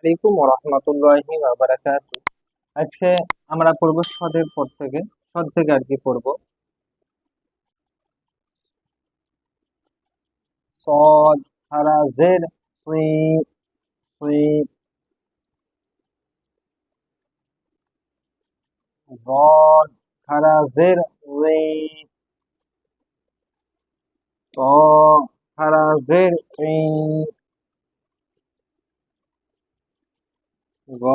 আলাইকুম ওয়া রাহমাতুল্লাহি ওয়া বারাকাতুহু। আজকে আমরা পড়ব সদের পর থেকে, সদ থেকে আর কি পড়ব। সদ হারাজের সুই, সুই। ضاد হারাজের ওই, ত হারাজের ই, গ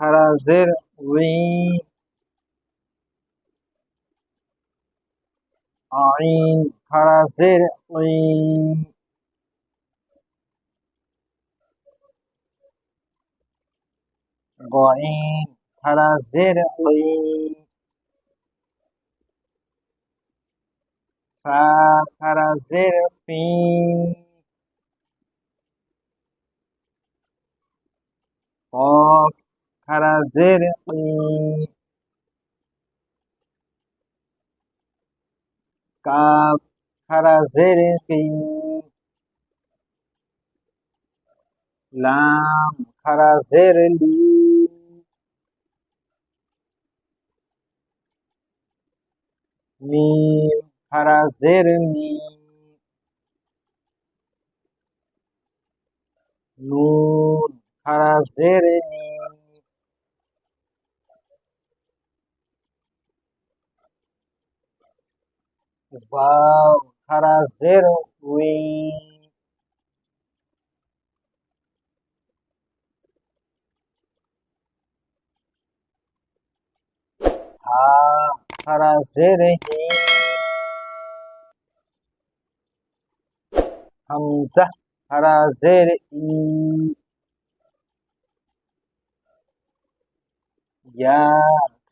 হারাজের উই, আইন হারাজের উই, গইন হারাজের উই, ফা হারাজের ফি, কফ হারাজের ই, কাফ হারাজের কি, লাম হারাজের লি, মিম হারাজের মি, নুন হারাজের নি, ওয়াও হারাজের উই, হা হারাজের হি, হামজা হারাজের ই, ইয়া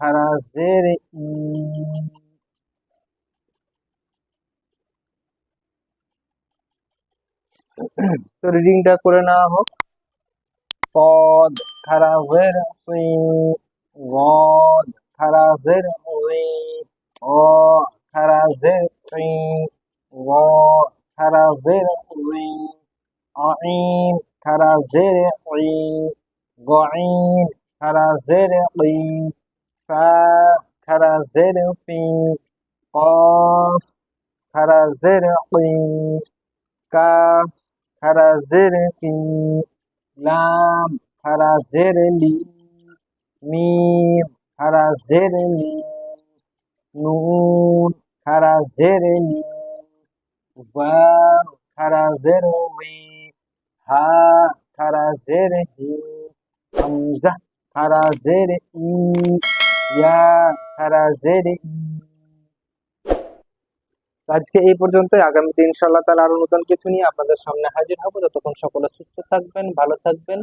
হারাজের ই। তো রিডিংটা করে নেওয়া হোক। صاد হারাজের সি, গদ হারাজের ওই, অ হারাজের টি, গ হারাজের উই, আইন হারাজের উই, গইন হারাজের উই, ফা হারাজের ফি, কফ হারাজের উই, কাফ হারাজের কি, লাম হারাজের লি, মিম হারাজের লি, নুন হারাজের নি, ওয়াও হারাজের উই, হা হারাজের হি, হামজা হারাজের ই, ইয়া হারাজের ই। আজকে এই পর্যন্তই। আগামীতে ইনশাআল্লাহ তাআলা আরো নতুন কিছু নিয়ে আপনাদের সামনে হাজির হব। ততক্ষণ সকলে সুস্থ থাকবেন, ভালো থাকবেন।